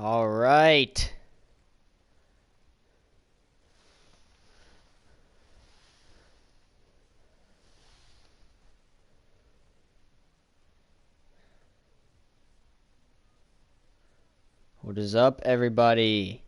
All right. What is up, everybody?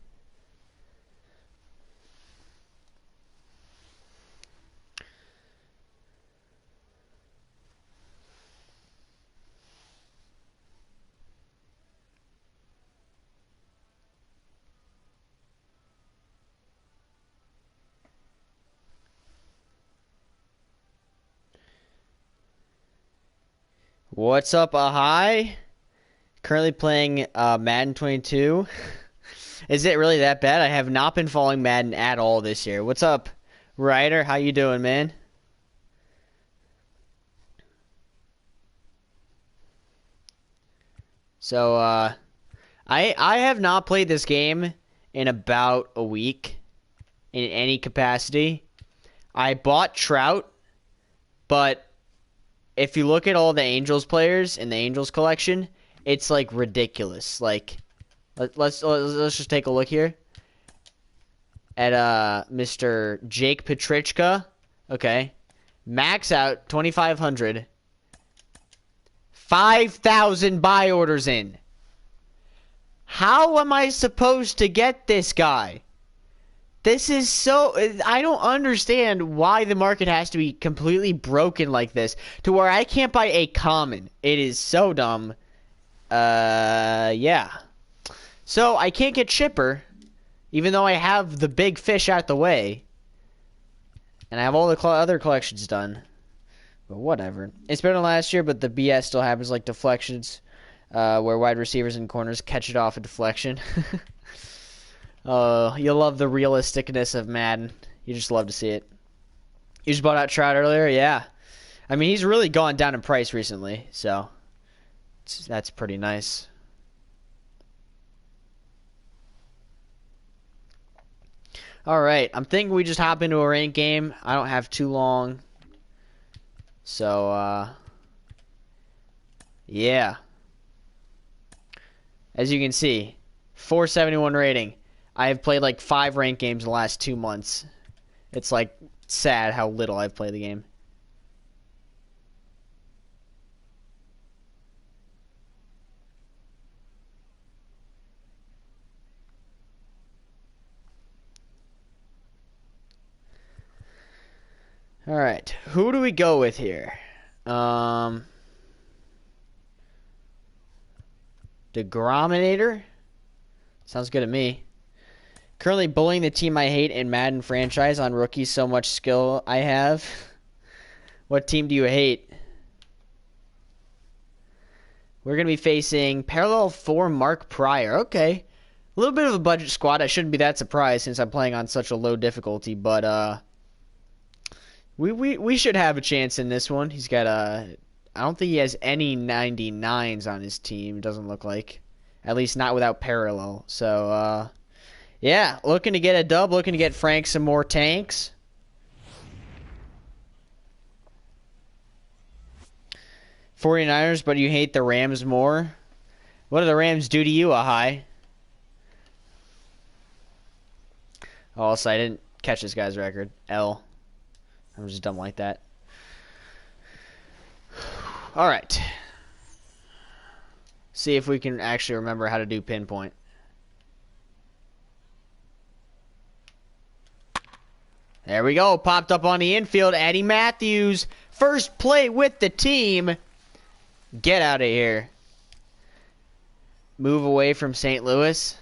What's up, Ahai? Currently playing Madden 22. Is it really that bad? I have not been following Madden at all this year. What's up, Ryder? How you doing, man? So, I have not played this game in about a week in any capacity. I bought Trout, but if you look at all the Angels players in the Angels collection, it's like ridiculous. Like, let's just take a look here at Mr. Jake Petrichka. Okay, max out 2,500, 5,000 buy orders in. How am I supposed to get this guy? This is so... I don't understand why the market has to be completely broken like this to where I can't buy a common. It is so dumb. Yeah. So, I can't get Chipper, even though I have the big fish out the way. And I have all the other collections done. But whatever. It's better than last year, but the BS still happens, like deflections, where wide receivers and corners catch it off a deflection. You love the realisticness of Madden. You just love to see it. You just bought out Trout earlier? Yeah. I mean, he's really gone down in price recently, so that's pretty nice. Alright, I'm thinking we just hop into a ranked game. I don't have too long. So, yeah. As you can see, 471 rating. I have played like 5 ranked games in the last 2 months. It's like sad how little I've played the game. Alright, who do we go with here? DeGrominator? Sounds good to me. Currently bullying the team I hate in Madden franchise on rookies, so much skill I have. What team do you hate? We're going to be facing Parallel 4 Mark Pryor. Okay. A little bit of a budget squad. I shouldn't be that surprised since I'm playing on such a low difficulty, but we should have a chance in this one. He's got I don't think he has any 99s on his team, it doesn't look like. At least not without Parallel. So, yeah, looking to get a dub, looking to get Frank some more tanks. '49ers, but you hate the Rams more? What do the Rams do to you, Ahai? Oh, also, I didn't catch this guy's record. L. I'm just dumb like that. Alright. See if we can actually remember how to do pinpoint. There we go. Popped up on the infield. Eddie Matthews. First play with the team. Get out of here. Move away from St. Louis.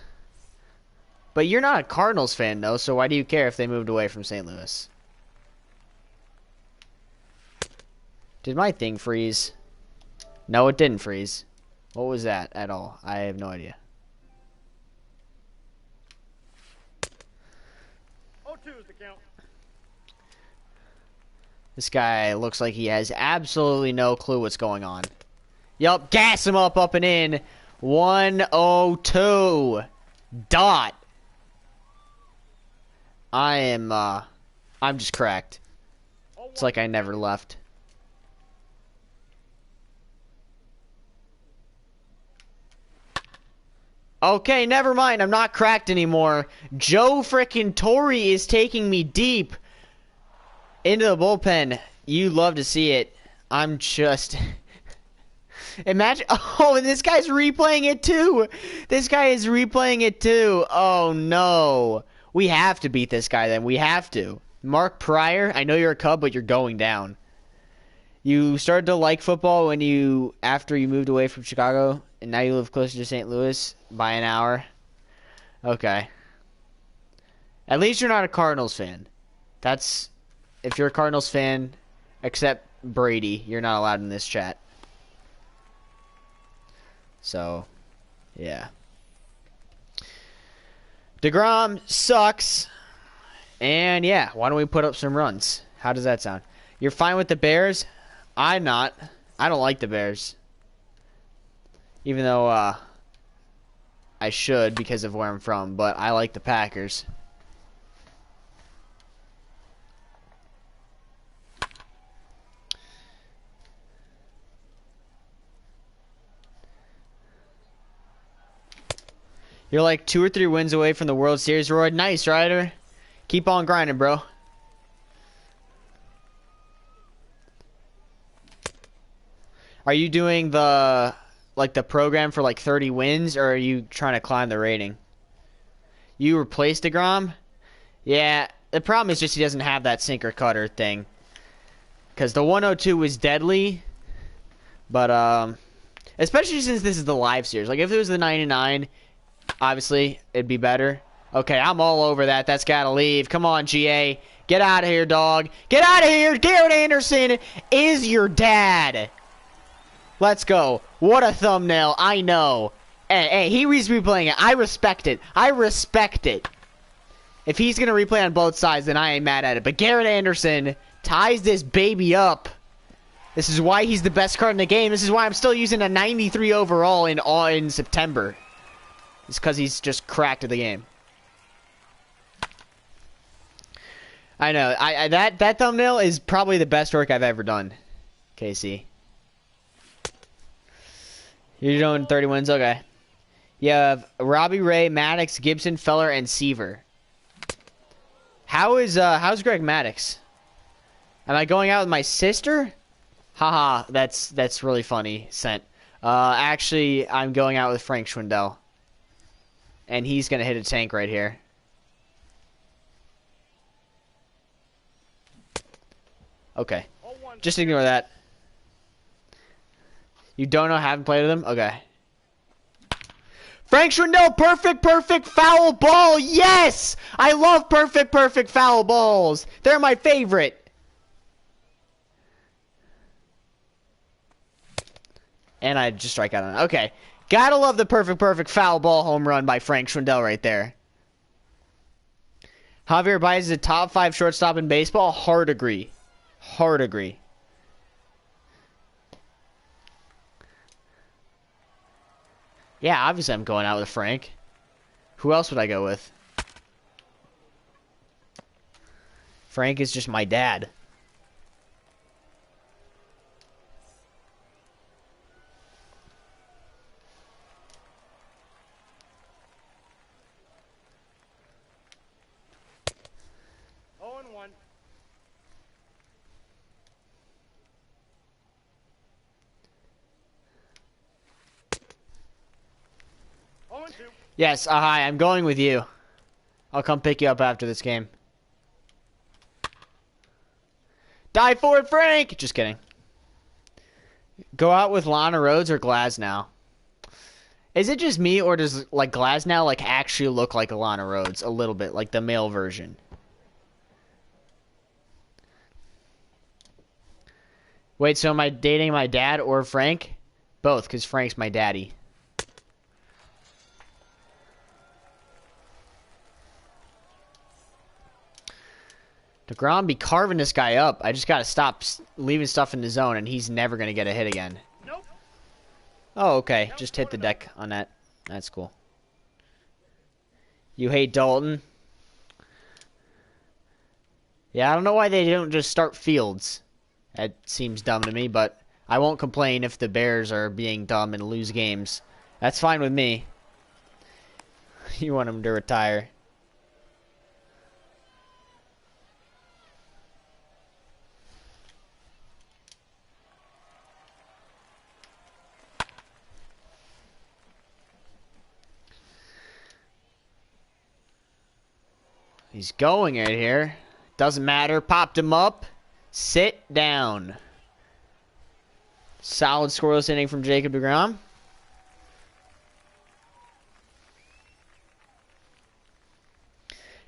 But you're not a Cardinals fan, though, so why do you care if they moved away from St. Louis? Did my thing freeze? No, it didn't freeze. What was that at all? I have no idea. 0-2 is the count. This guy looks like he has absolutely no clue what's going on. Yup, gas him up and in. 102. Dot. I'm just cracked. It's like I never left. Okay, never mind. I'm not cracked anymore. Joe frickin' Torre is taking me deep into the bullpen. You love to see it. I'm just... Imagine... Oh, and this guy's replaying it too. This guy is replaying it too. Oh, no. We have to beat this guy then. We have to. Mark Pryor, I know you're a Cub, but you're going down. You started to like football after you moved away from Chicago, and now you live closer to St. Louis by an hour. Okay. At least you're not a Cardinals fan. If you're a Cardinals fan, except Brady, you're not allowed in this chat. So, yeah. DeGrom sucks. And yeah, why don't we put up some runs? How does that sound? You're fine with the Bears? I'm not. I don't like the Bears. Even though I should because of where I'm from, but I like the Packers. You're like 2 or 3 wins away from the World Series, Roy. Nice, Ryder. Keep on grinding, bro. Are you doing the program for like 30 wins, or are you trying to climb the rating? You replaced DeGrom? Yeah, the problem is just he doesn't have that sinker cutter thing. Because the 102 was deadly, but especially since this is the live series. Like if it was the 99, obviously it'd be better. Okay, I'm all over that. That's gotta leave. Come on, GA. Get out of here, dog. Get out of here. Garrett Anderson is your dad. Let's go. What a thumbnail. I know. Hey, he was replaying it. I respect it. I respect it. If he's going to replay on both sides, then I ain't mad at it. But Garrett Anderson ties this baby up. This is why he's the best card in the game. This is why I'm still using a 93 overall in September. It's because he's just cracked at the game. I know. That thumbnail is probably the best work I've ever done, KC. You're doing 30 wins? Okay. You have Robbie Ray, Maddox, Gibson, Feller, and Seaver. How's Greg Maddox? Am I going out with my sister? Haha, that's really funny, Sent. Actually, I'm going out with Frank Schwindel. And he's going to hit a tank right here. Okay. Just ignore that. You don't know, haven't played with him? Okay. Frank Schwindel, perfect foul ball. Yes! I love perfect foul balls. They're my favorite. And I just strike out on it. Okay. Gotta love the perfect foul ball home run by Frank Schwindel right there. Javier Baez is a top 5 shortstop in baseball. Hard agree. Hard agree. Yeah, obviously I'm going out with Frank. Who else would I go with? Frank is just my dad. Yes, hi, I'm going with you. I'll come pick you up after this game. Die for it, Frank! Just kidding. Go out with Lana Rhodes or Glasnow? Is it just me, or does like Glasnow like actually look like Lana Rhodes a little bit, like the male version? Wait, so am I dating my dad or Frank? Both, because Frank's my daddy. DeGrom be carving this guy up. I just got to stop leaving stuff in the zone, and he's never going to get a hit again. Nope. Oh, okay. Just hit the deck on that. That's cool. You hate Dalton? Yeah, I don't know why they don't just start Fields. That seems dumb to me, but I won't complain if the Bears are being dumb and lose games. That's fine with me. You want him to retire. He's going right here. Doesn't matter. Popped him up. Sit down. Solid scoreless inning from Jacob deGrom.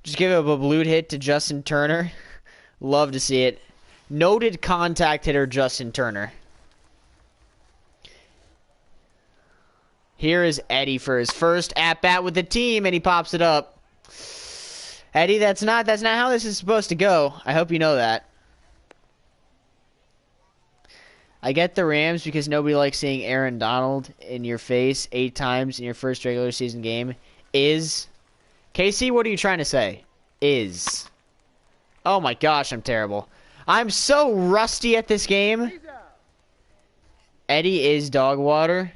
Just give up a blue hit to Justin Turner. Love to see it. Noted contact hitter Justin Turner. Here is Eddie for his first at-bat with the team, and he pops it up. Eddie, that's not how this is supposed to go. I hope you know that. I get the Rams because nobody likes seeing Aaron Donald in your face 8 times in your first regular season game. KC, what are you trying to say? Oh my gosh, I'm terrible. I'm so rusty at this game. Eddie is dog water.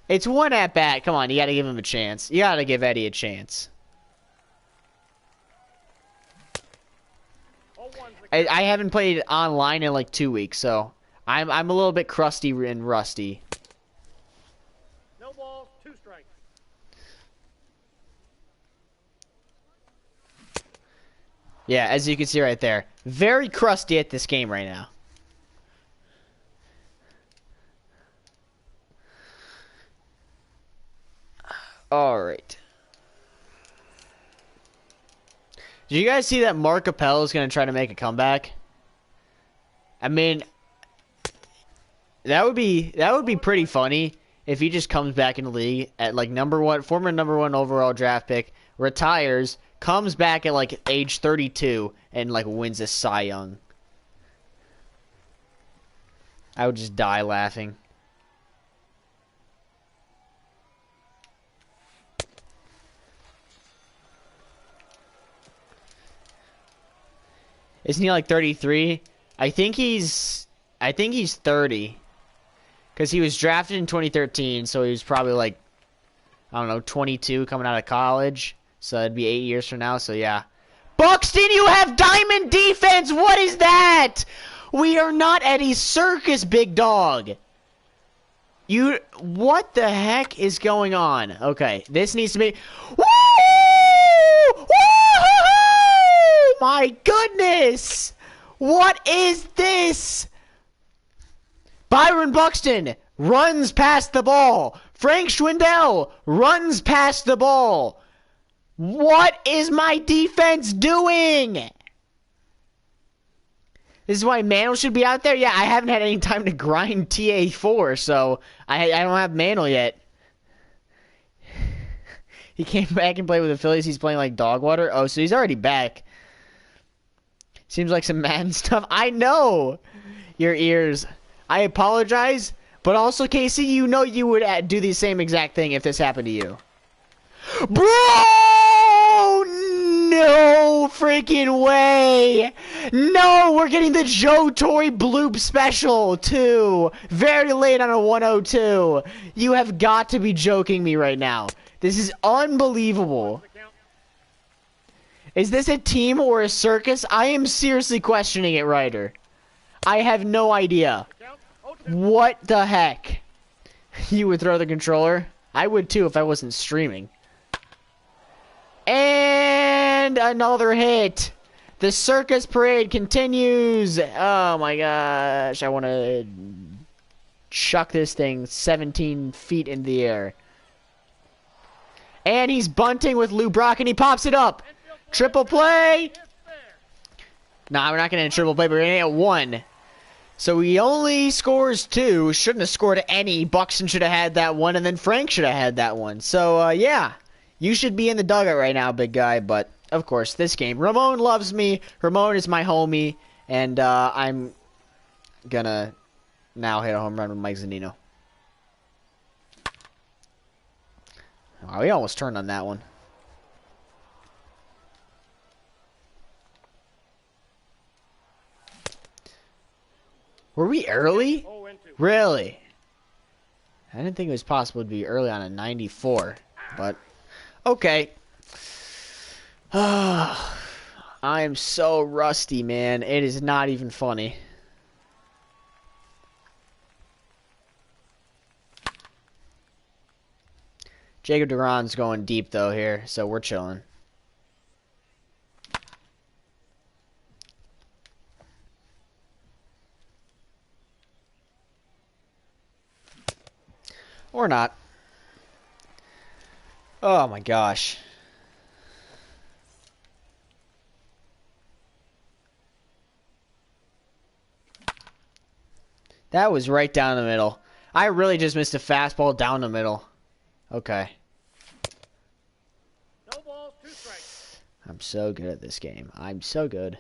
It's one at bat. Come on, you gotta give him a chance. You gotta give Eddie a chance. I haven't played online in like 2 weeks, so I'm a little bit crusty and rusty. No balls, 2 strikes. Yeah, as you can see right there. Very crusty at this game right now. Alright. Did you guys see that Mark Appel is going to try to make a comeback? I mean, that would be pretty funny if he just comes back in the league at like former number 1 overall draft pick, retires, comes back at like age 32 and like wins a Cy Young. I would just die laughing. Isn't he like 33? I think he's 30. Because he was drafted in 2013, so he was probably like, I don't know, 22 coming out of college. So it'd be 8 years from now, so yeah. Buxton, you have diamond defense! What is that? We are not Eddie Circus, big dog. What the heck is going on? Okay, this needs to be... Woo! My goodness! What is this? Byron Buxton runs past the ball. Frank Schwindel runs past the ball. What is my defense doing? This is why Mantle should be out there? Yeah, I haven't had any time to grind TA4, so I don't have Mantle yet. He came back and played with the Phillies. He's playing like dog water. Oh, so he's already back. Seems like some Madden stuff. I know your ears. I apologize, but also, Casey, you know you would do the same exact thing if this happened to you. Bro! No freaking way! No, we're getting the Joe Torre bloop special, too. Very late on a 102. You have got to be joking me right now. This is unbelievable. Is this a team or a circus? I am seriously questioning it, Ryder. I have no idea. What the heck? You would throw the controller? I would too if I wasn't streaming. And another hit. The circus parade continues. Oh my gosh. I want to chuck this thing 17 feet in the air. And he's bunting with Lou Brock and he pops it up. Triple play. Nah, we're not going to triple play, but we're going to get 1. So he only scores 2. Shouldn't have scored any. Buxton should have had that one, and then Frank should have had that one. So, yeah. You should be in the dugout right now, big guy. But, of course, this game. Ramon loves me. Ramon is my homie. And I'm going to now hit a home run with Mike Zunino. Oh, we almost turned on that one. Were we early? Really? I didn't think it was possible to be early on a 94. But, okay. I am so rusty, man. It is not even funny. Jacob DeGron's going deep, though, here, so we're chilling. Or not. Oh, my gosh. That was right down the middle. I really just missed a fastball down the middle. Okay. No balls, 2 strikes. I'm so good at this game. I'm so good.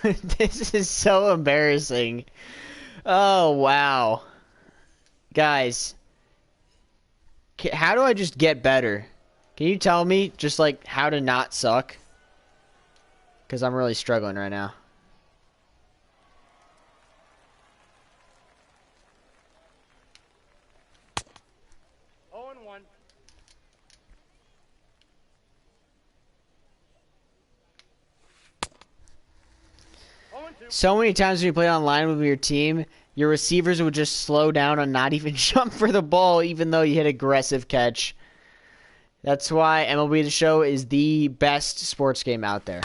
This is so embarrassing. Oh, wow. Guys. How do I just get better? Can you tell me just, like, how to not suck? Because I'm really struggling right now. So many times when you play online with your team, your receivers would just slow down and not even jump for the ball, even though you hit aggressive catch. That's why MLB The Show is the best sports game out there.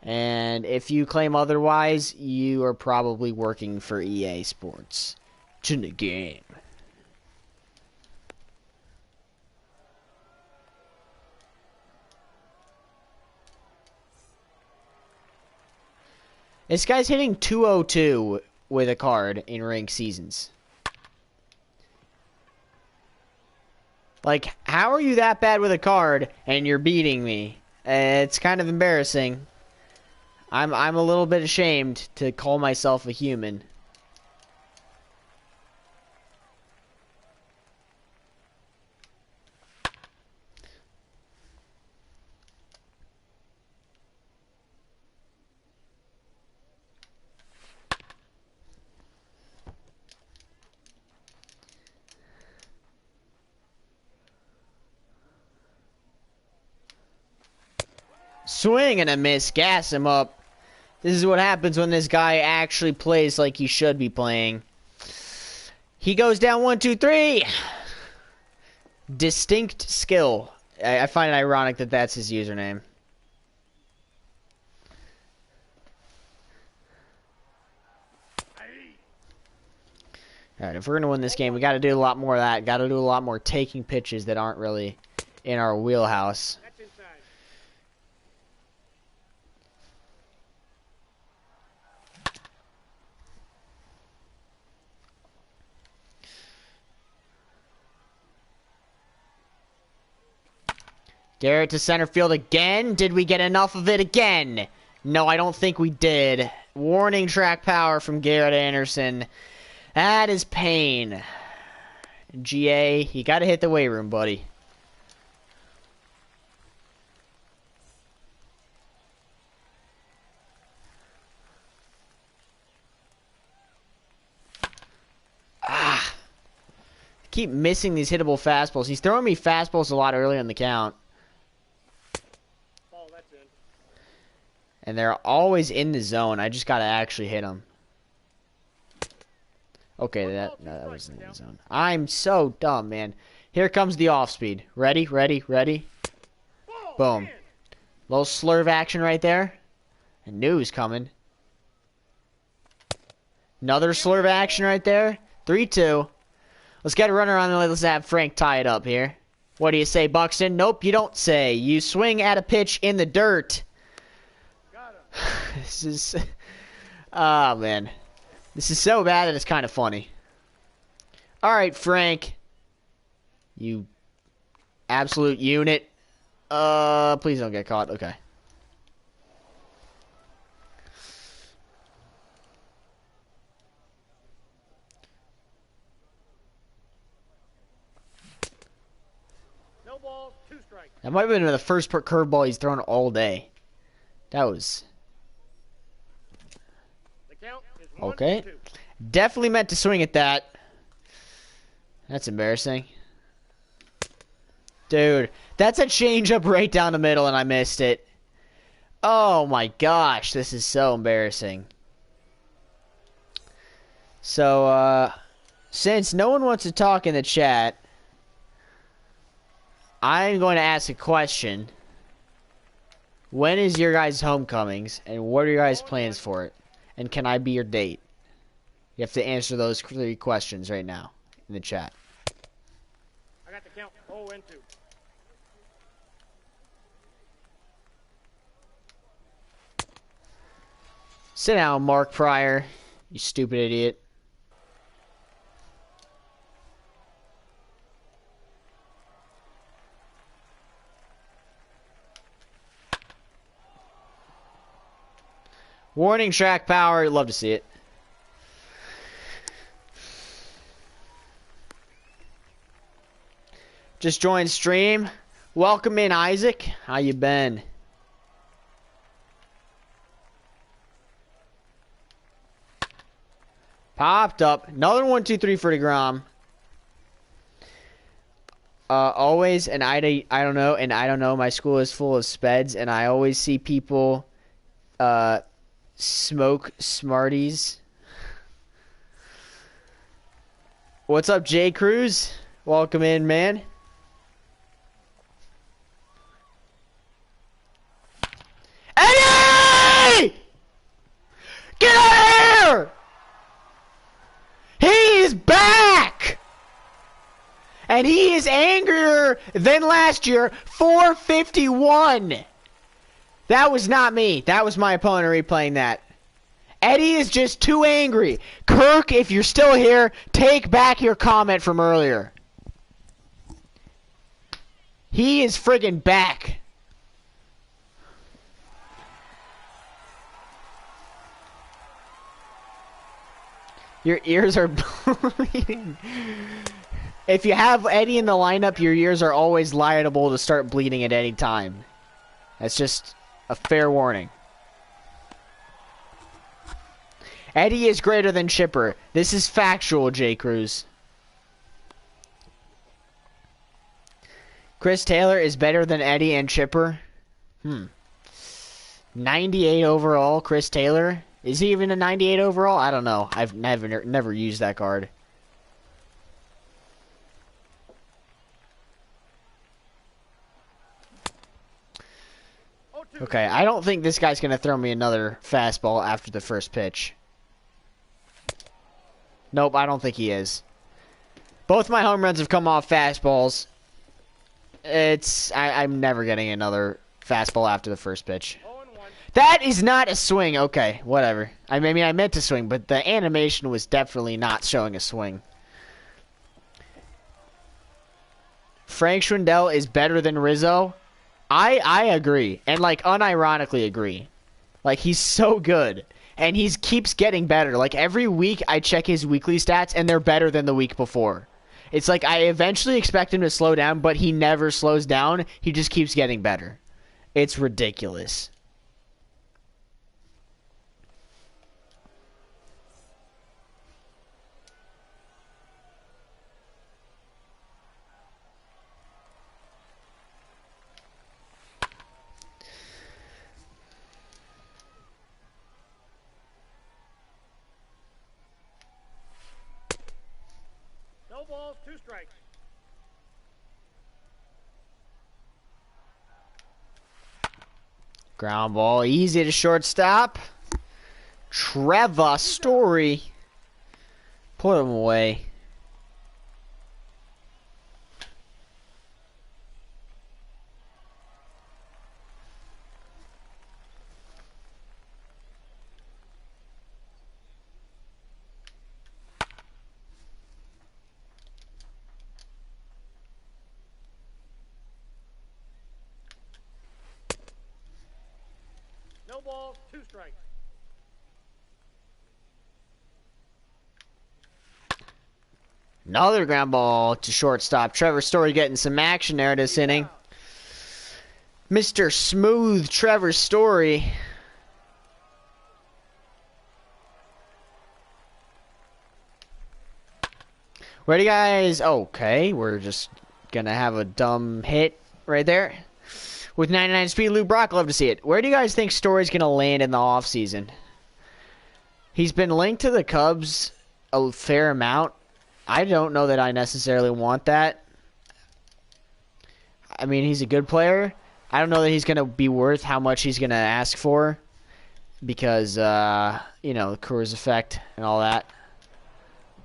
And if you claim otherwise, you are probably working for EA Sports. It's in the game. This guy's hitting 202 with a card in ranked seasons. Like, how are you that bad with a card and you're beating me? It's kind of embarrassing. I'm a little bit ashamed to call myself a human. Swing and a miss. Gas him up. This is what happens when this guy actually plays like he should be playing. He goes down 1, 2, 3. Distinct skill. I find it ironic that that's his username. Alright, if we're going to win this game, we got to do a lot more of that. Got to do a lot more taking pitches that aren't really in our wheelhouse. Garrett to center field again. Did we get enough of it again? No, I don't think we did. Warning track power from Garrett Anderson. That is pain. GA, you got to hit the weight room, buddy. Keep missing these hittable fastballs. He's throwing me fastballs a lot earlier in the count. Oh, that's in. And they're always in the zone. I just got to actually hit them. Okay, that wasn't in the zone. I'm so dumb, man. Here comes the off speed. Ready, ready, ready. Boom. Little slurve action right there. I knew he was coming. Another slurve action right there. 3-2. Let's get a runner on and let's have Frank tie it up here. What do you say, Buxton? Nope, you don't say. You swing at a pitch in the dirt. This is... Ah, man. This is so bad that it's kind of funny. Alright, Frank. You absolute unit. Please don't get caught. Okay. No balls, 2 strikes. That might have been the first curveball he's thrown all day. That was... The count is 1, Okay. 2. Definitely meant to swing at that. That's embarrassing. Dude, that's a changeup right down the middle, and I missed it. Oh my gosh, this is so embarrassing. So, since no one wants to talk in the chat, I'm going to ask a question. When is your guys' homecomings, and what are your guys' plans for it? And can I be your date? You have to answer those 3 questions right now in the chat. I got the count. 0 and 2. Sit down, Mark Pryor, you stupid idiot. Warning, track power. Love to see it. Just joined stream. Welcome in, Isaac. How you been? Popped up. Another 1, 2, 3 for DeGrom. Always, and I don't know, and I don't know. My school is full of speds, and I always see people smoke Smarties. What's up, Jay Cruz? Welcome in, man. Eddie! Get out of here! He is back! And he is angrier than last year. 451. That was not me. That was my opponent replaying that. Eddie is just too angry. Kirk, if you're still here, take back your comment from earlier. He is friggin' back. Your ears are bleeding. If you have Eddie in the lineup, your ears are always liable to start bleeding at any time. That's just a fair warning. Eddie is greater than Chipper. This is factual, J. Cruz. Chris Taylor is better than Eddie and Chipper. 98 overall, Chris Taylor. Is he even a 98 overall? I don't know. I've never used that card. Okay, I don't think this guy's going to throw me another fastball after the first pitch. Nope, I don't think he is. Both my home runs have come off fastballs. I'm never getting another fastball after the first pitch. That is not a swing. Okay, whatever. I mean, I meant to swing, but the animation was definitely not showing a swing. Frank Schwindel is better than Rizzo. I agree, and like unironically agree. Like, he's so good, and he keeps getting better. Like, every week I check his weekly stats, and they're better than the week before. It's like I eventually expect him to slow down, but he never slows down. He just keeps getting better. It's ridiculous. No balls, 2 strikes. Ground ball, easy to shortstop. Trevor Story. Put him away. No balls, 2 strikes. Another ground ball to shortstop. Trevor Story getting some action there this inning. Mr. Smooth Trevor Story. Where do you guys... Okay, we're just gonna have a dumb hit right there. With 99 speed, Lou Brock, love to see it. Where do you guys think Story's gonna land in the offseason? He's been linked to the Cubs a fair amount. I don't know that I necessarily want that. I mean, he's a good player. I don't know that he's gonna be worth how much he's gonna ask for. Because, you know, the Coors effect and all that.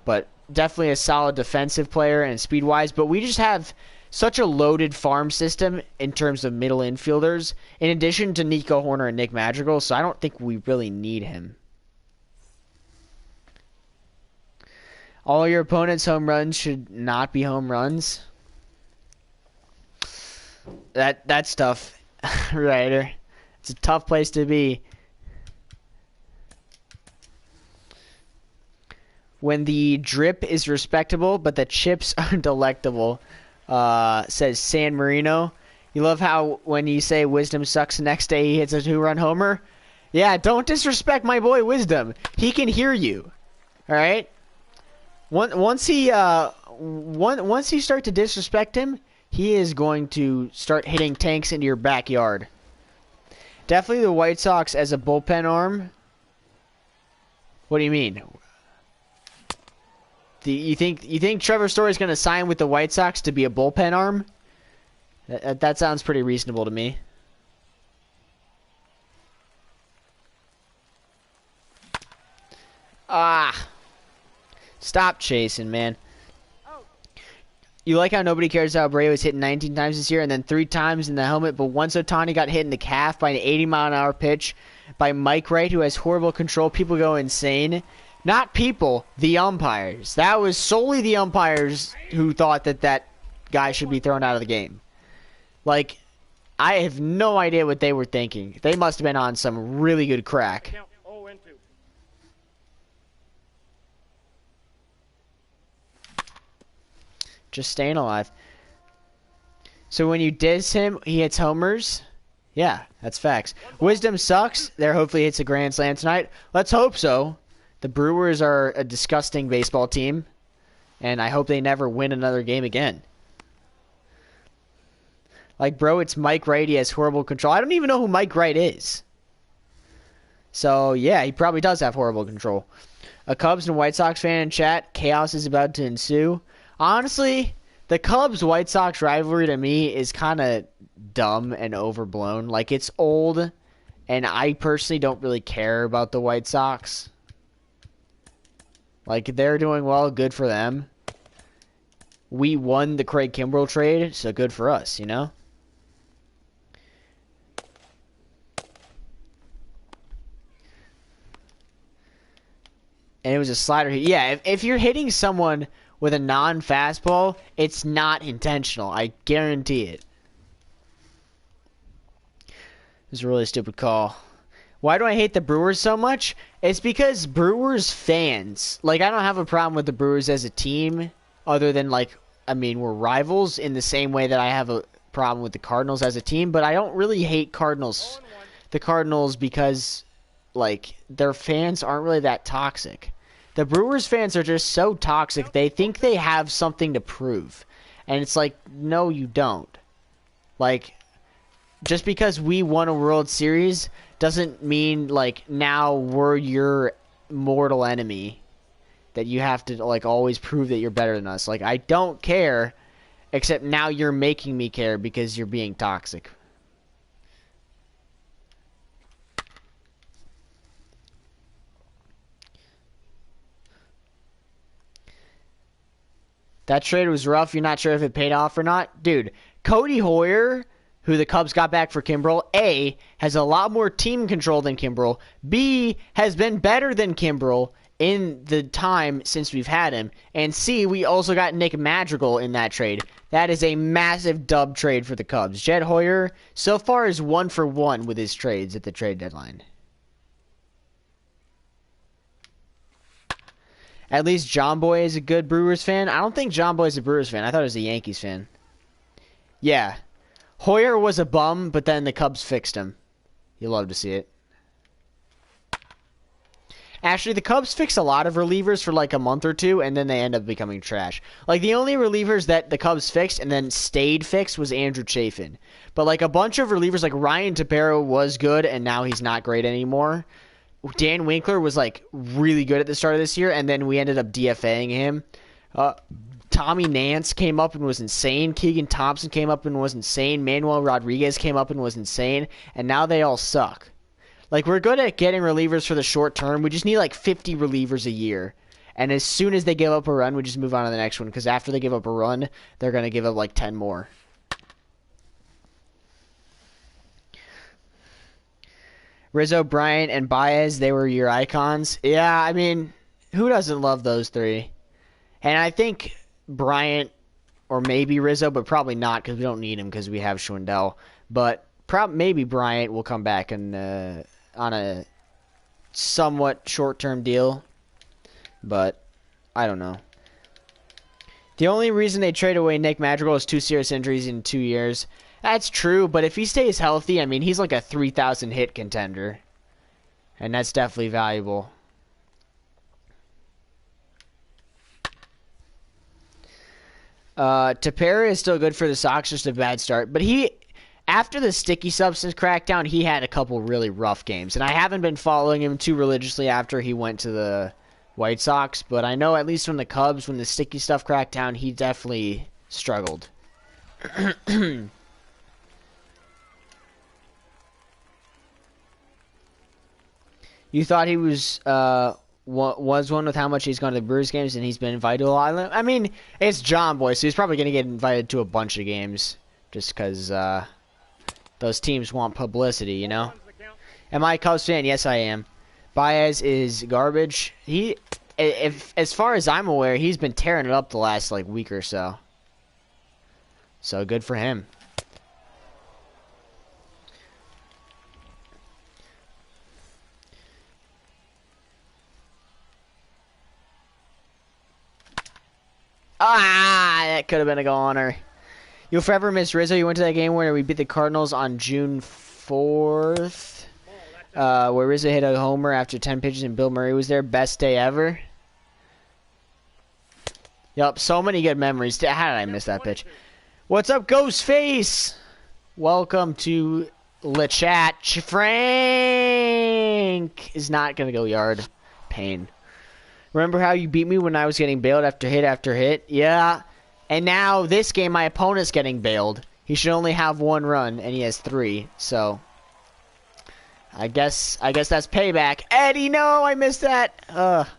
But definitely a solid defensive player and speed-wise. But we just have such a loaded farm system in terms of middle infielders, in addition to Nico Horner and Nick Madrigal, so I don't think we really need him. All your opponent's home runs should not be home runs. That's tough, Ryder. It's a tough place to be. When the drip is respectable, but the chips are delectable, says San Marino. You love how when you say Wisdom sucks the next day he hits a 2-run homer? Yeah, don't disrespect my boy Wisdom. He can hear you. All right? Once you start to disrespect him, he is going to start hitting tanks into your backyard. Definitely the White Sox as a bullpen arm. What do you mean? You think Trevor Story is going to sign with the White Sox to be a bullpen arm? That sounds pretty reasonable to me. Stop chasing, man. You like how nobody cares how Bray was hit 19 times this year and then 3 times in the helmet, but once Ohtani got hit in the calf by an 80-mile-an-hour pitch by Mike Wright, who has horrible control, people go insane. Not people, the umpires. That was solely the umpires who thought that guy should be thrown out of the game. Like, I have no idea what they were thinking. They must have been on some really good crack. Count 0-2. Just staying alive. So when you diss him, he hits homers? Yeah, that's facts. Wisdom sucks. There hopefully hits a grand slam tonight. Let's hope so. The Brewers are a disgusting baseball team, and I hope they never win another game again. Like, bro, it's Mike Wright. He has horrible control. I don't even know who Mike Wright is. So, yeah, he probably does have horrible control. A Cubs and White Sox fan in chat. Chaos is about to ensue. Honestly, the Cubs-White Sox rivalry to me is kind of dumb and overblown. Like, it's old, and I personally don't really care about the White Sox. Like, they're doing well, good for them. We won the Craig Kimbrell trade, so good for us, you know? And it was a slider. Yeah, if you're hitting someone with a non-fastball, it's not intentional. I guarantee it. It was a really stupid call. Why do I hate the Brewers so much? It's because Brewers fans, like, I don't have a problem with the Brewers as a team, other than, like, I mean, we're rivals in the same way that I have a problem with the Cardinals as a team, but I don't really hate the Cardinals because, like, their fans aren't really that toxic. The Brewers fans are just so toxic, they think they have something to prove. And it's like, no, you don't. Like, just because we won a World Series doesn't mean, like, now we're your mortal enemy that you have to, like, always prove that you're better than us. Like, I don't care, except now you're making me care because you're being toxic. That trade was rough. You're not sure if it paid off or not? Dude, Cody Hoyer, who the Cubs got back for Kimbrell, A, has a lot more team control than Kimbrell. B, has been better than Kimbrell in the time since we've had him. And C, we also got Nick Madrigal in that trade. That is a massive dub trade for the Cubs. Jed Hoyer so far is 1-for-1 with his trades at the trade deadline. At least John Boy is a good Brewers fan. I don't think John Boy is a Brewers fan. I thought he was a Yankees fan. Yeah. Hoyer was a bum, but then the Cubs fixed him. You love to see it. Actually, the Cubs fix a lot of relievers for like a month or two, and then they end up becoming trash. Like, the only relievers that the Cubs fixed and then stayed fixed was Andrew Chafin. But, like, a bunch of relievers, like Ryan Tepera was good, and now he's not great anymore. Dan Winkler was, like, really good at the start of this year, and then we ended up DFAing him. Tommy Nance came up and was insane. Keegan Thompson came up and was insane. Manuel Rodriguez came up and was insane. And now they all suck. Like, we're good at getting relievers for the short term. We just need, like, 50 relievers a year. And as soon as they give up a run, we just move on to the next one. Because after they give up a run, they're going to give up, like, 10 more. Rizzo, Bryant, and Baez, they were your icons. Yeah, I mean, who doesn't love those three? And I think Bryant or maybe Rizzo, but probably not because we don't need him because we have Schwindel. But maybe Bryant will come back and on a somewhat short-term deal. But I don't know. The only reason they trade away Nick Madrigal is 2 serious injuries in 2 years. That's true, but if he stays healthy, I mean, he's like a 3,000 hit contender. And that's definitely valuable. Tepera is still good for the Sox, just a bad start. But after the sticky substance crackdown, he had a couple really rough games. And I haven't been following him too religiously after he went to the White Sox. But I know at least from the Cubs, when the sticky stuff cracked down, he definitely struggled. You thought he was one with how much he's gone to the Brewers games, and he's been invited to a lot of them? I mean, it's John Boy, so he's probably going to get invited to a bunch of games just because those teams want publicity, you know? Am I a Cubs fan? Yes, I am. Baez is garbage. As far as I'm aware, he's been tearing it up the last like week or so. So good for him. That could have been a goner. You'll forever miss Rizzo. You went to that game where we beat the Cardinals on June 4th, where Rizzo hit a homer after 10 pitches and Bill Murray was there. Best day ever. Yup, so many good memories. How did I miss that pitch? What's up, Ghostface? Welcome to Le Chat. Frank is not going to go yard. Pain. Remember how you beat me when I was getting bailed after hit after hit? Yeah. And now this game, my opponent's getting bailed. He should only have 1 run, and he has 3. So I guess that's payback. Eddie, no, I missed that.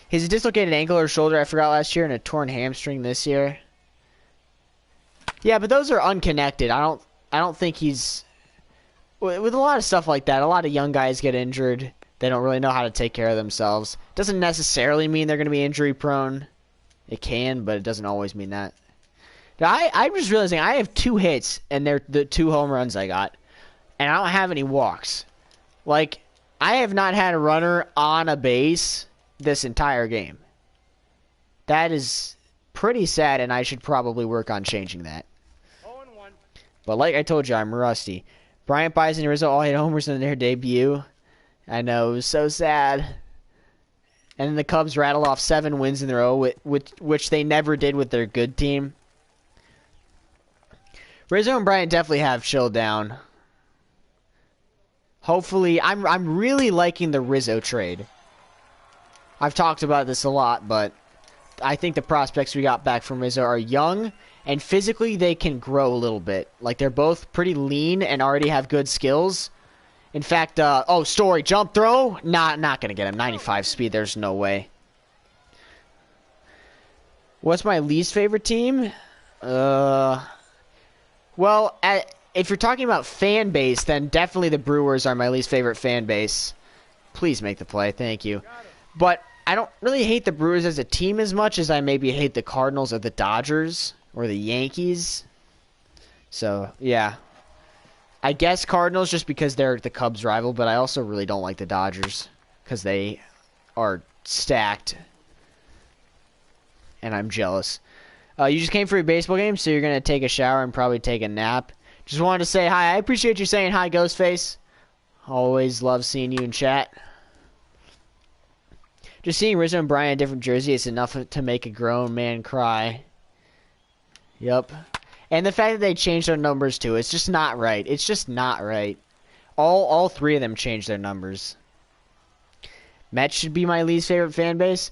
His dislocated ankle or shoulder, I forgot last year, and a torn hamstring this year. Yeah, but those are unconnected. I don't think he's with a lot of stuff like that. A lot of young guys get injured. They don't really know how to take care of themselves. Doesn't necessarily mean they're going to be injury prone. It can, but it doesn't always mean that. Now, I'm just realizing I have 2 hits, and they're the 2 home runs I got. And I don't have any walks. Like, I have not had a runner on a base this entire game. That is pretty sad, and I should probably work on changing that. 0-1. But like I told you, I'm rusty. Bryant, Baez, and Rizzo all hit homers in their debut. I know, it was so sad. And then the Cubs rattled off 7 wins in a row, which they never did with their good team. Rizzo and Bryant definitely have chilled down. Hopefully, I'm really liking the Rizzo trade. I've talked about this a lot, but I think the prospects we got back from Rizzo are young, and physically they can grow a little bit. Like, they're both pretty lean and already have good skills. In fact, Story, jump throw? Not going to get him. 95 speed, there's no way. What's my least favorite team? Well, if you're talking about fan base, then definitely the Brewers are my least favorite fan base. Please make the play, thank you. But I don't really hate the Brewers as a team as much as I maybe hate the Cardinals or the Dodgers or the Yankees. So, yeah. I guess Cardinals just because they're the Cubs' rival, but I also really don't like the Dodgers because they are stacked, and I'm jealous. You just came for a baseball game, so you're going to take a shower and probably take a nap. Just wanted to say hi. I appreciate you saying hi, Ghostface. Always love seeing you in chat. Just seeing Rizzo and Bryant in a different jersey is enough to make a grown man cry. Yep. And the fact that they changed their numbers too, it's just not right. It's just not right. All three of them changed their numbers. Mets should be my least favorite fan base.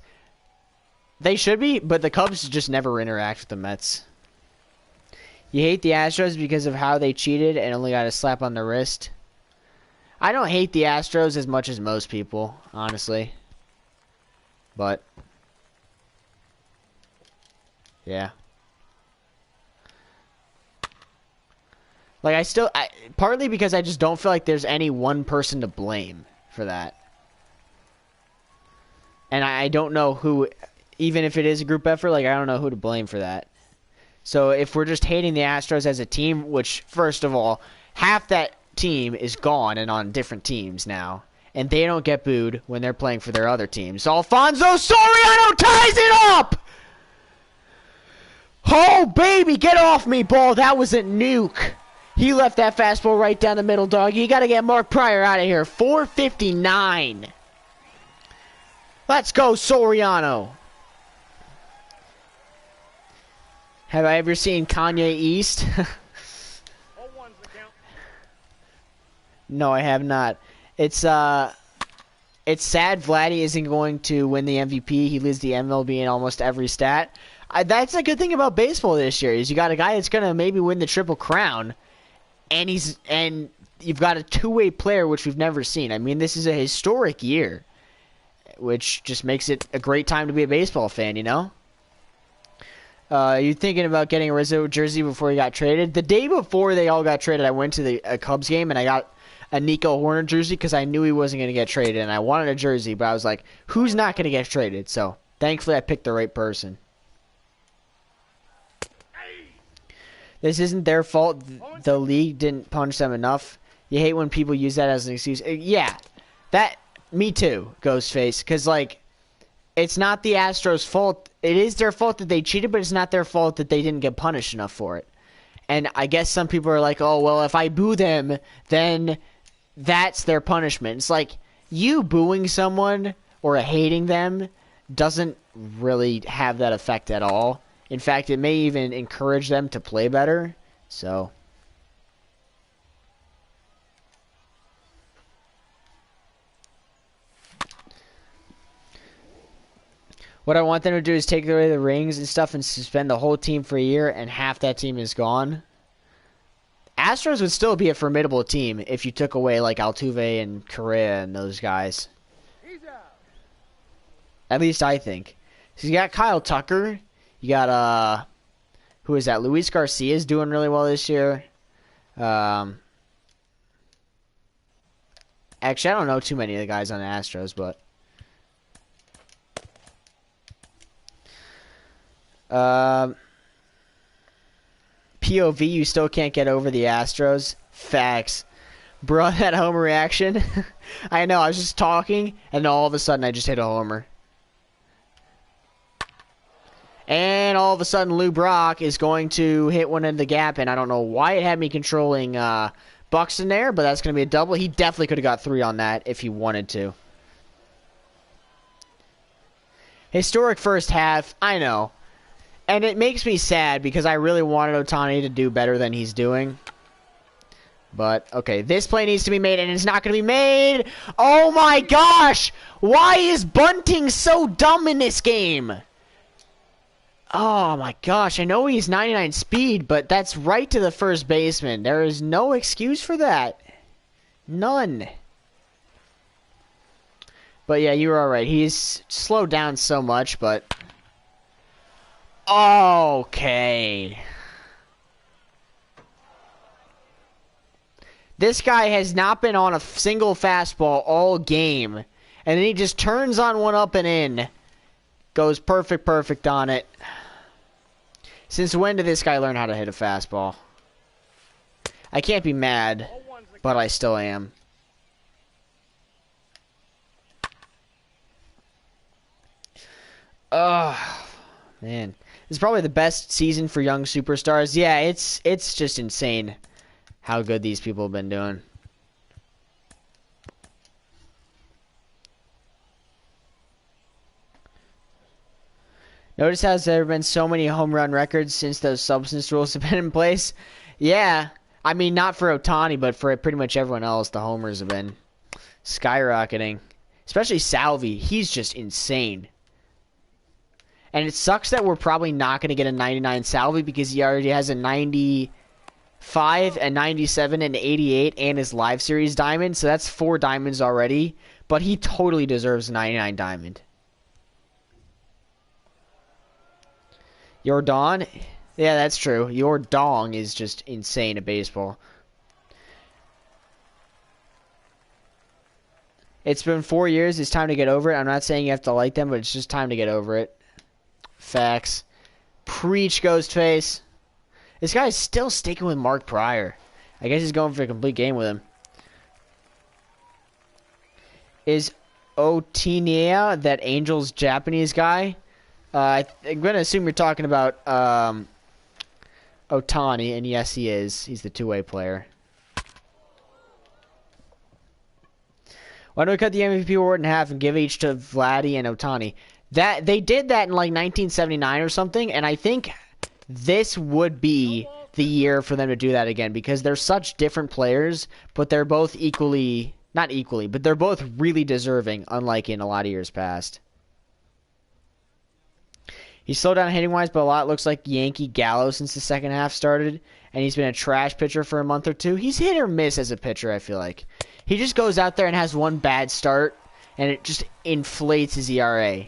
They should be, but the Cubs just never interact with the Mets. You hate the Astros because of how they cheated and only got a slap on the wrist. I don't hate the Astros as much as most people, honestly. But, yeah. Like, partly because I just don't feel like there's any one person to blame for that. And I don't know who, even if it is a group effort, like, I don't know who to blame for that. So if we're just hating the Astros as a team, which, first of all, half that team is gone and on different teams now, and they don't get booed when they're playing for their other teams. So Alfonso Soriano ties it up! Oh, baby, get off me, ball. That was a nuke. He left that fastball right down the middle, dog. You got to get Mark Pryor out of here. 459. Let's go, Soriano. Have I ever seen Kanye East? 0-1's the count. No, I have not. It's sad Vladdy isn't going to win the MVP. He leads the MLB in almost every stat. That's a good thing about baseball this year is you got a guy that's going to maybe win the Triple Crown, and you've got a two-way player, which we've never seen. I mean, this is a historic year, which just makes it a great time to be a baseball fan, you know? You thinking about getting a Rizzo jersey before he got traded? The day before they all got traded, I went to a Cubs game, and I got a Nico Horner jersey because I knew he wasn't going to get traded, and I wanted a jersey, but I was like, who's not going to get traded? So, thankfully, I picked the right person. This isn't their fault. The league didn't punish them enough. You hate when people use that as an excuse. Yeah, me too, Ghostface, because, like, it's not the Astros' fault. It is their fault that they cheated, but it's not their fault that they didn't get punished enough for it. And I guess some people are like, oh, well, if I boo them, then that's their punishment. It's like, you booing someone or hating them doesn't really have that effect at all. In fact, it may even encourage them to play better. So, what I want them to do is take away the rings and stuff and suspend the whole team for a year, and half that team is gone. Astros would still be a formidable team if you took away, like, Altuve and Correa and those guys. At least I think. So you got Kyle Tucker. You got, who is that? Luis Garcia's doing really well this year. Actually, I don't know too many of the guys on the Astros, but POV, you still can't get over the Astros. Facts. Bro, that homer reaction. I know, I was just talking, and all of a sudden I just hit a homer. And all of a sudden Lou Brock is going to hit one in the gap, and I don't know why it had me controlling Buxton there, but that's going to be a double. He definitely could have got 3 on that if he wanted to. Historic first half, I know. And it makes me sad because I really wanted Ohtani to do better than he's doing. But, okay, this play needs to be made, and it's not going to be made. Oh my gosh! Why is bunting so dumb in this game? Oh my gosh, I know he's 99 speed, but that's right to the first baseman. There is no excuse for that. None. But yeah, you were alright. He's slowed down so much, but... Okay. This guy has not been on a single fastball all game. And then he just turns on one up and in. Goes perfect on it. Since when did this guy learn how to hit a fastball? I can't be mad, but I still am. Ugh, man. This is probably the best season for young superstars. Yeah, it's just insane how good these people have been doing. Notice how there have been so many home run records since those substance rules have been in place? Yeah. I mean, not for Ohtani, but for pretty much everyone else, the homers have been skyrocketing. Especially Salvi. He's just insane. And it sucks that we're probably not going to get a 99 Salvi because he already has a 95, a 97, and 88, and his live series diamond. So that's 4 diamonds already. But he totally deserves a 99 diamond. Your Dawn? Yeah, that's true. Your dong is just insane at baseball. It's been 4 years. It's time to get over it. I'm not saying you have to like them, but it's just time to get over it. Facts. Preach, Ghostface. This guy is still sticking with Mark Pryor. I guess he's going for a complete game with him. Is Otinia that Angels Japanese guy? I'm going to assume you're talking about Ohtani, and yes, he is. He's the two-way player. Why don't we cut the MVP award in half and give each to Vladdy and Ohtani? That they did that in like 1979 or something, and I think this would be the year for them to do that again because they're such different players, but they're both equally, not equally, but they're both really deserving, unlike in a lot of years past. He's slowed down hitting-wise, but a lot looks like Yankee Gallo since the second half started, and he's been a trash pitcher for a month or two. He's hit or miss as a pitcher, I feel like. He just goes out there and has one bad start, and it just inflates his ERA.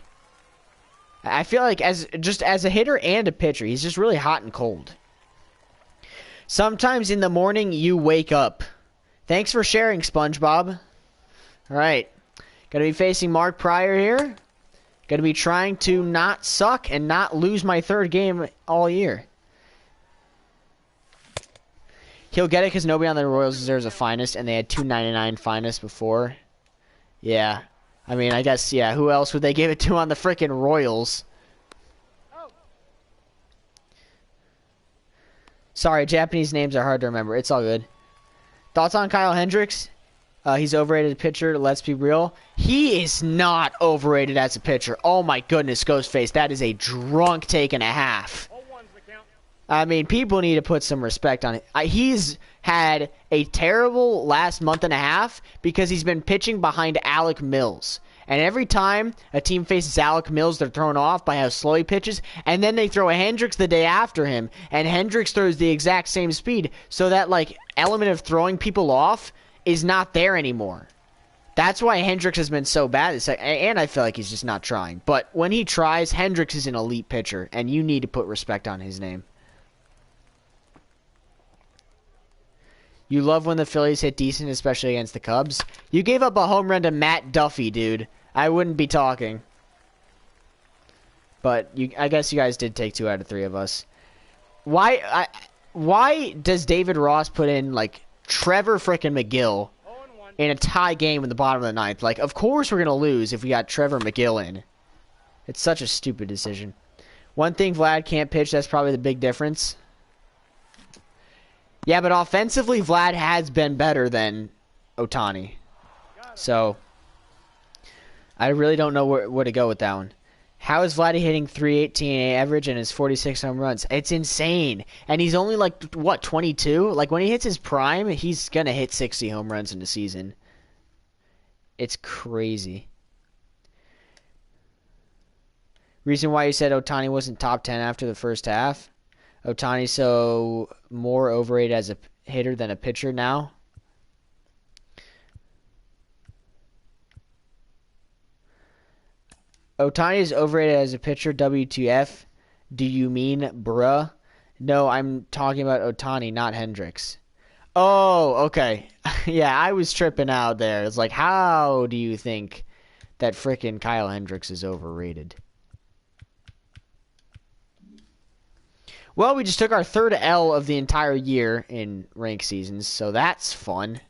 I feel like as a hitter and a pitcher, he's just really hot and cold. Sometimes in the morning, you wake up. Thanks for sharing, SpongeBob. All right. Going to be facing Mark Pryor here. Going to be trying to not suck and not lose my third game all year. He'll get it because nobody on the Royals deserves a finest, and they had 299 finest before. Yeah. I mean, I guess, yeah, who else would they give it to on the frickin' Royals? Sorry, Japanese names are hard to remember. It's all good. Thoughts on Kyle Hendricks? He's overrated pitcher. Let's be real. He is not overrated as a pitcher. Oh, my goodness, Ghostface. That is a drunk take and a half. I mean, people need to put some respect on it. He's had a terrible last month and a half because he's been pitching behind Alec Mills. And every time a team faces Alec Mills, they're thrown off by how slow he pitches. And then they throw a Hendricks the day after him. And Hendricks throws the exact same speed. So that, like, element of throwing people off is not there anymore. That's why Hendricks has been so bad. And I feel like he's just not trying. But when he tries, Hendricks is an elite pitcher. And you need to put respect on his name. You love when the Phillies hit decent, especially against the Cubs. You gave up a home run to Matt Duffy, dude. I wouldn't be talking. But I guess you guys did take 2 out of 3 of us. Why does David Ross put in, like, Trevor frickin' McGill in a tie game in the bottom of the 9th? Like, of course we're going to lose if we got Trevor McGill in. It's such a stupid decision. One thing Vlad can't pitch, that's probably the big difference. Yeah, but offensively, Vlad has been better than Ohtani. So, I really don't know where to go with that one. How is Vladdy hitting 318 average and his 46 home runs? It's insane. And he's only, like, what, 22? Like, when he hits his prime, he's going to hit 60 home runs in a season. It's crazy. Reason why you said Ohtani wasn't top 10 after the first half? Ohtani's so more overrated as a hitter than a pitcher now. Ohtani is overrated as a pitcher. WTF? Do you mean bruh? No, I'm talking about Ohtani, not Hendricks. Oh, okay. Yeah, I was tripping out there. It's like, how do you think that frickin' Kyle Hendricks is overrated? Well, we just took our 3rd L of the entire year in ranked seasons, so that's fun.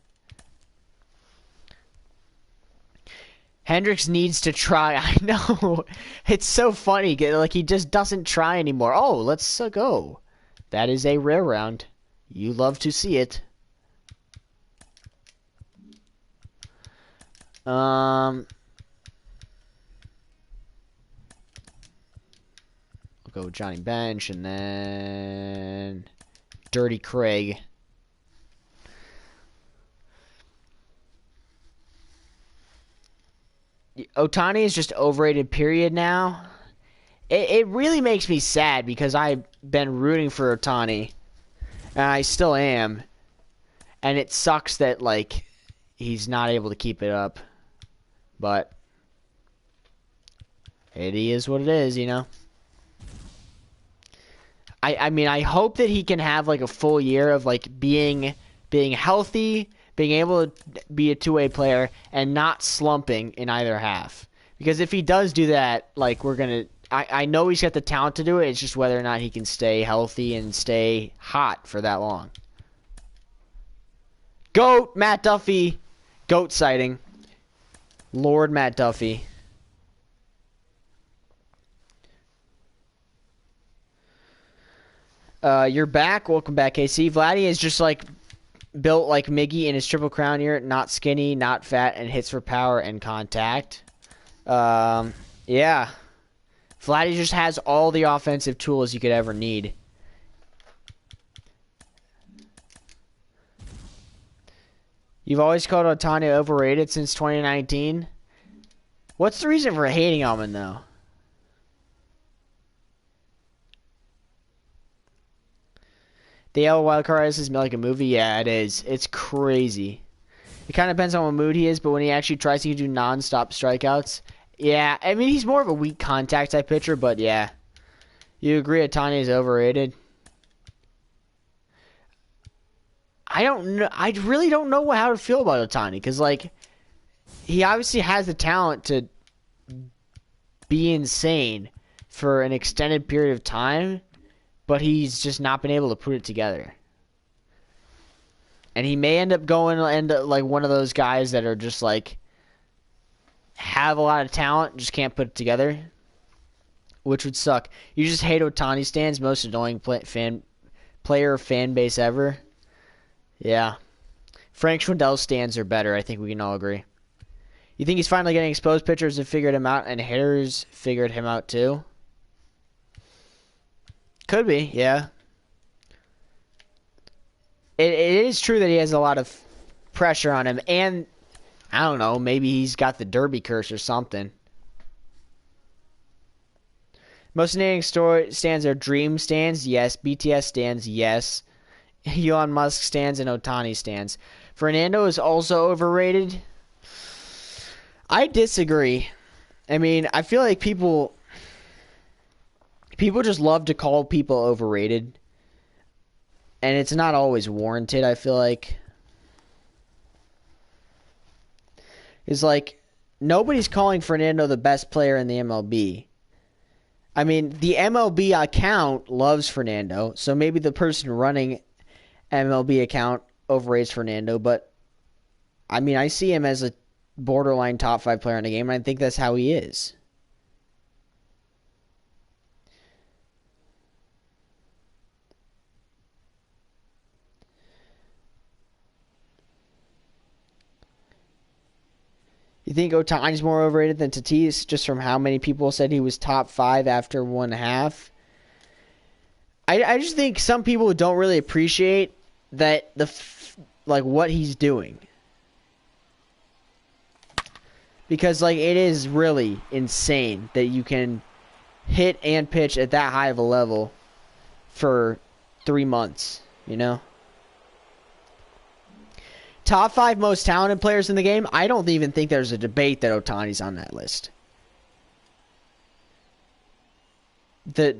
Hendricks needs to try. I know. It's so funny. Like, he just doesn't try anymore. Oh, let's go. That is a rare round. You love to see it. go Johnny Bench, and then Dirty Craig. Ohtani is just overrated, period, now. It really makes me sad because I've been rooting for Ohtani, and I still am. And it sucks that, like, he's not able to keep it up. But it is what it is, you know? I mean, I hope that he can have, like, a full year of, like, being healthy, being able to be a two-way player, and not slumping in either half. Because if he does do that, like, we're going to... I know he's got the talent to do it. It's just whether or not he can stay healthy and stay hot for that long. Goat, Matt Duffy. Goat sighting. Lord Matt Duffy. You're back. Welcome back, KC. Vladdy is just like built like Miggy in his Triple Crown year. Not skinny, not fat, and hits for power and contact. Yeah. Vladdy just has all the offensive tools you could ever need. You've always called Ohtani overrated since 2019. What's the reason for hating on him, though? The L wildcard is like a movie? Yeah, it is. It's crazy. It kind of depends on what mood he is, but when he actually tries to do non-stop strikeouts... Yeah, I mean, he's more of a weak contact type pitcher, but yeah. You agree Ohtani is overrated? I don't know. I really don't know how to feel about Ohtani, because, like, he obviously has the talent to be insane for an extended period of time, but he's just not been able to put it together. And he may end up like one of those guys that are just like have a lot of talent, just can't put it together, which would suck. You just hate Ohtani stands, most annoying player fan base ever. Yeah. Frank Schwindel stands are better, I think we can all agree. You think he's finally getting exposed? Pitchers have figured him out, and hitters figured him out too? Could be, yeah. It is true that he has a lot of pressure on him, and I don't know, maybe he's got the Derby curse or something. Most inning stands are Dream stands, yes. BTS stands, yes. Elon Musk stands and Ohtani stands. Fernando is also overrated. I disagree. I mean, I feel like people just love to call people overrated. And it's not always warranted, I feel like. It's like, nobody's calling Fernando the best player in the MLB. I mean, the MLB account loves Fernando, so maybe the person running MLB account overrates Fernando, but I mean, I see him as a borderline top 5 player in the game, and I think that's how he is. You think Ohtani's more overrated than Tatis, just from how many people said he was top 5 after 1/2? I just think some people don't really appreciate that like what he's doing, because like it is really insane that you can hit and pitch at that high of a level for 3 months, you know? Top 5 most talented players in the game, I don't even think there's a debate that Ohtani's on that list. The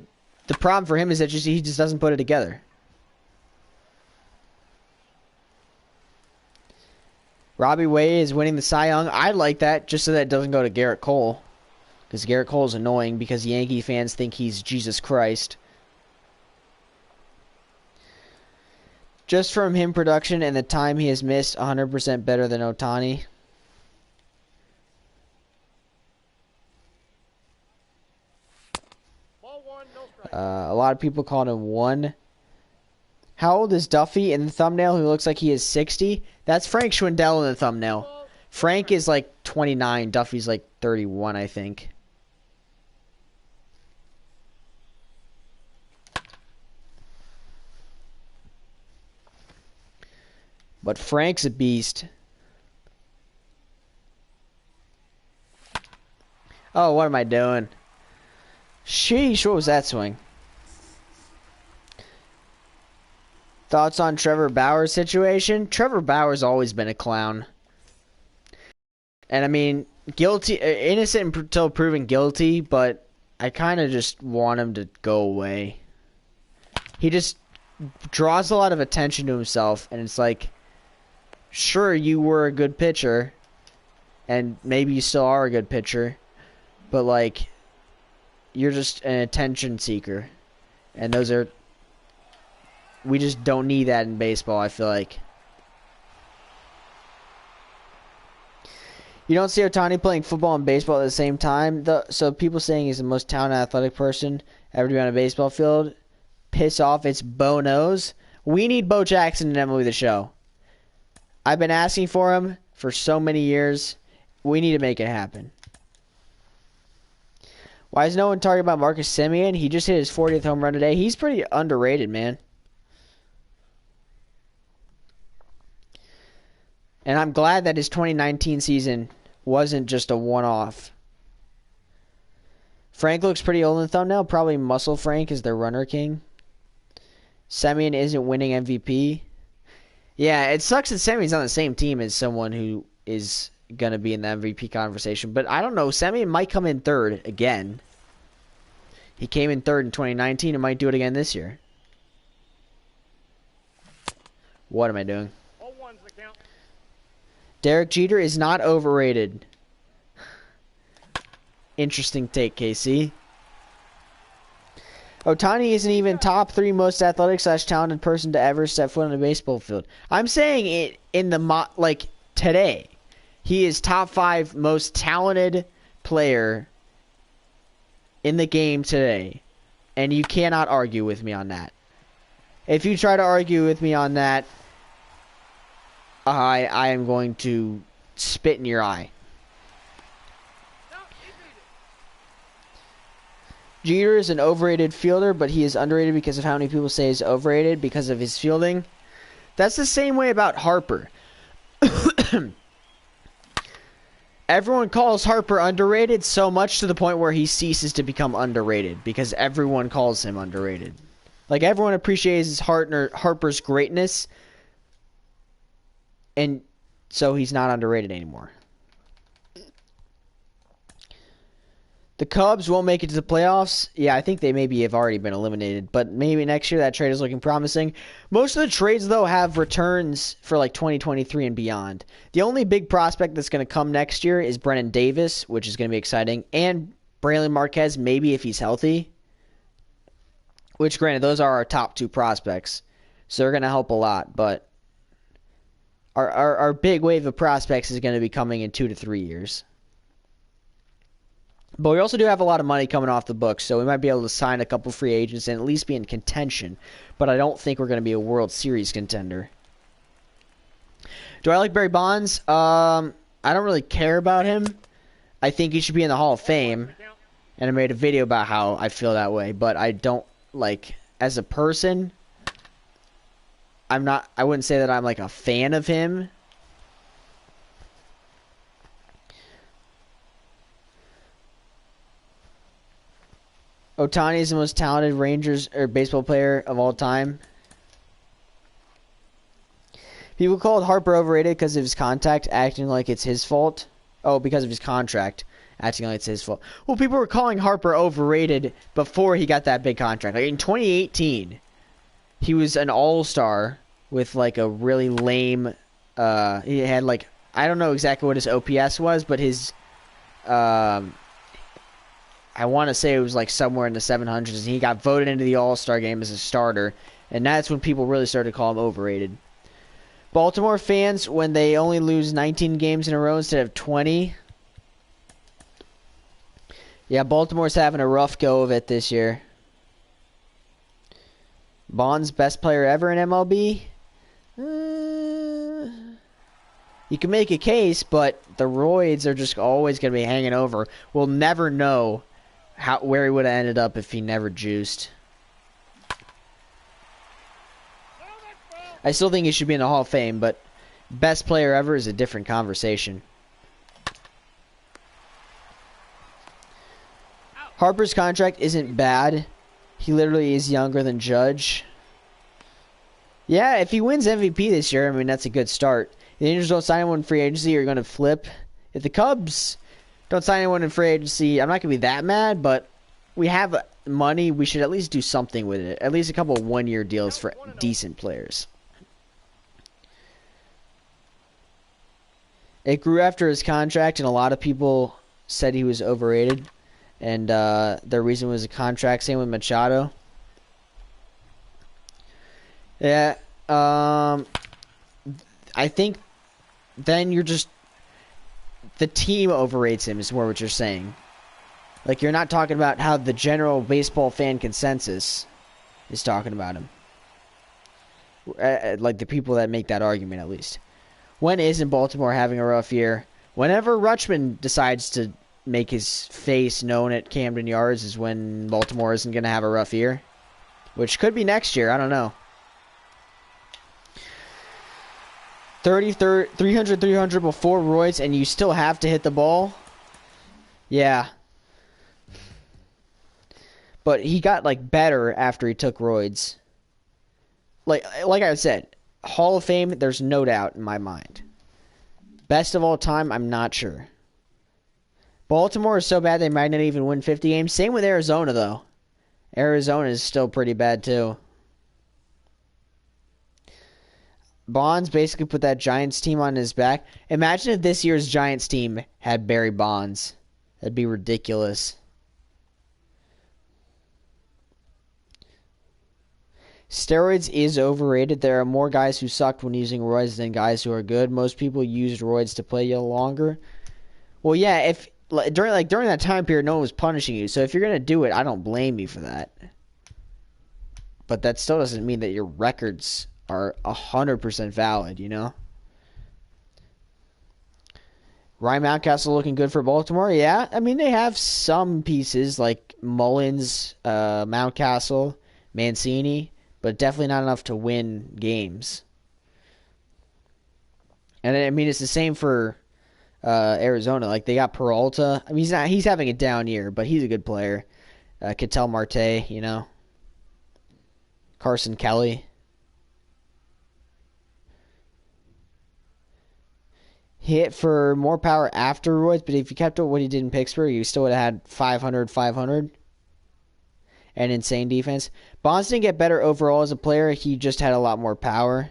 problem for him is that he just doesn't put it together. Robbie Way is winning the Cy Young. I like that, just so that it doesn't go to Garrett Cole. Because Garrett Cole is annoying because Yankee fans think he's Jesus Christ. Just from him production and the time he has missed, 100% better than Ohtani. Ball one, no strike. A lot of people called him 1. How old is Duffy in the thumbnail who looks like he is 60? That's Frank Schwindel in the thumbnail. Frank is like 29. Duffy's like 31, I think. But Frank's a beast. Oh, what am I doing? Sheesh, what was that swing? Thoughts on Trevor Bauer's situation? Trevor Bauer's always been a clown. And I mean, innocent until proven guilty, but I kind of just want him to go away. He just draws a lot of attention to himself, and it's like, sure, you were a good pitcher, and maybe you still are a good pitcher, but like, you're just an attention seeker, and we just don't need that in baseball, I feel like. You don't see Ohtani playing football and baseball at the same time. So people saying he's the most talented athletic person ever to be on a baseball field. Piss off, it's Bo knows. We need Bo Jackson in MLB The Show. I've been asking for him for so many years. We need to make it happen. Why is no one talking about Marcus Semien? He just hit his 40th home run today. He's pretty underrated, man. And I'm glad that his 2019 season wasn't just a one-off. Frank looks pretty old in the thumbnail. Probably Muscle Frank is their runner king. Semien isn't winning MVP. Yeah, it sucks that Semien's on the same team as someone who is going to be in the MVP conversation. But I don't know. Semien might come in third again. He came in third in 2019 and might do it again this year. What am I doing? Derek Jeter is not overrated. Interesting take, KC. Ohtani isn't even top 3 most athletic / talented person to ever step foot on a baseball field. I'm saying it in the today. He is top 5 most talented player in the game today, and you cannot argue with me on that. If you try to argue with me on that, I am going to spit in your eye. Jeter is an overrated fielder, but he is underrated because of how many people say he's overrated because of his fielding. That's the same way about Harper. Everyone calls Harper underrated so much to the point where he ceases to become underrated because everyone calls him underrated. Like, everyone appreciates Harper's greatness, and so he's not underrated anymore. The Cubs won't make it to the playoffs. Yeah, I think they maybe have already been eliminated, but maybe next year that trade is looking promising. Most of the trades, though, have returns for like 2023 and beyond. The only big prospect that's going to come next year is Brennan Davis, which is going to be exciting, and Braylon Marquez, maybe if he's healthy. Which, granted, those are our top 2 prospects, so they're going to help a lot, but our big wave of prospects is going to be coming in 2 to 3 years. But we also do have a lot of money coming off the books, so we might be able to sign a couple free agents and at least be in contention. But I don't think we're going to be a World Series contender. Do I like Barry Bonds? I don't really care about him. I think he should be in the Hall of Fame. And I made a video about how I feel that way. But I don't, as a person, I wouldn't say that I'm like a fan of him. Ohtani is the most talented Rangers or baseball player of all time. People called Harper overrated because of his contact, acting like it's his fault. Oh, because of his contract, acting like it's his fault. Well, people were calling Harper overrated before he got that big contract. Like in 2018, he was an all-star with like a really lame. He had like, I don't know exactly what his OPS was, but his I want to say it was like somewhere in the 700s, and he got voted into the All-Star game as a starter, and that's when people really started to call him overrated. Baltimore fans, when they only lose 19 games in a row instead of 20. Yeah, Baltimore's having a rough go of it this year. Bonds, best player ever in MLB? You can make a case, but the roids are just always going to be hanging over. We'll never know where he would have ended up if he never juiced. I still think he should be in the Hall of Fame, but Best player ever is a different conversation. Harper's contract isn't bad. He literally is younger than Judge. Yeah, if he wins MVP this year, I mean, that's a good start. If the Angels don't sign anyone in free agency, you're going to flip. If the Cubs don't sign anyone in free agency, I'm not going to be that mad, but we have money. We should at least do something with it. At least a couple of one-year deals for decent players. It grew after his contract, and a lot of people said he was overrated. And their reason was a contract. Same with Machado. Yeah. I think then you're just... The team overrates him is more what you're saying. Like, you're not talking about how the general baseball fan consensus is talking about him. Like, the people that make that argument, at least. When isn't Baltimore having a rough year? Whenever Rutschman decides to make his face known at Camden Yards is when Baltimore isn't going to have a rough year. Which could be next year. I don't know. 300 before roids, and you still have to hit the ball? Yeah. But he got, like, better after he took roids. Like I said, Hall of Fame, there's no doubt in my mind. Best of all time, I'm not sure. Baltimore is so bad they might not even win 50 games. Same with Arizona, though. Arizona is still pretty bad, too. Bonds basically put that Giants team on his back. Imagine if this year's Giants team had Barry Bonds. That'd be ridiculous. Steroids is overrated. There are more guys who sucked when using roids than guys who are good. Most people used roids to play longer. Well, yeah, if during that time period, no one was punishing you. So if you're gonna do it, I don't blame you for that. But that still doesn't mean that your records are 100% valid, you know? Ryan Mountcastle looking good for Baltimore? Yeah, I mean, they have some pieces like Mullins, Mountcastle, Mancini, but definitely not enough to win games. And I mean, it's the same for Arizona. Like, they got Peralta. I mean, he's having a down year, but he's a good player. Ketel Marte, you know? Carson Kelly. Hit for more power afterwards, but if you kept up what he did in Pittsburgh, you still would have had 500, and insane defense. Bonds didn't get better overall as a player. He just had a lot more power.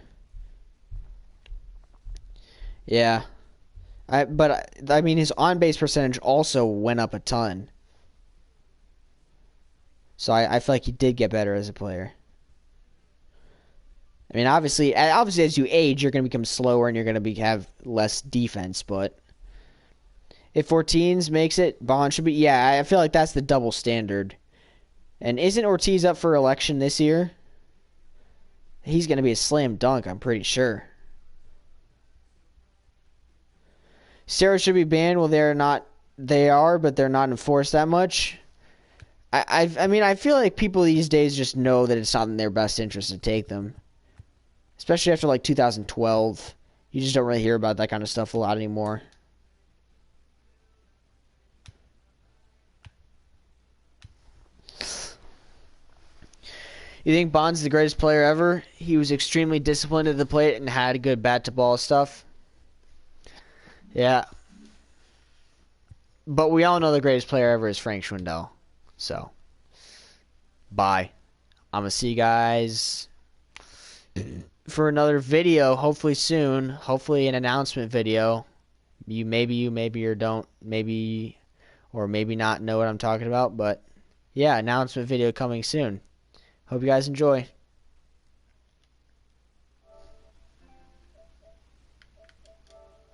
Yeah. But I mean, his on-base percentage also went up a ton. So I feel like he did get better as a player. I mean, obviously, as you age, you're going to become slower and you're going to have less defense. But if Ortiz makes it, Bond should be. Yeah, I feel like that's the double standard. And isn't Ortiz up for election this year? He's going to be a slam dunk, I'm pretty sure. Steroids should be banned. Well, they're not. They are, but they're not enforced that much. I mean, I feel like people these days just know that it's not in their best interest to take them. Especially after, like, 2012. You just don't really hear about that kind of stuff a lot anymore. You think Bonds is the greatest player ever? He was extremely disciplined at the plate and had good bat-to-ball stuff. Yeah. But we all know the greatest player ever is Frank Schwindel. So, bye. I'm going to see you guys for another video, hopefully soon. Hopefully an announcement video. Maybe you don't. Maybe or maybe not know what I'm talking about. But, yeah, announcement video coming soon. Hope you guys enjoy.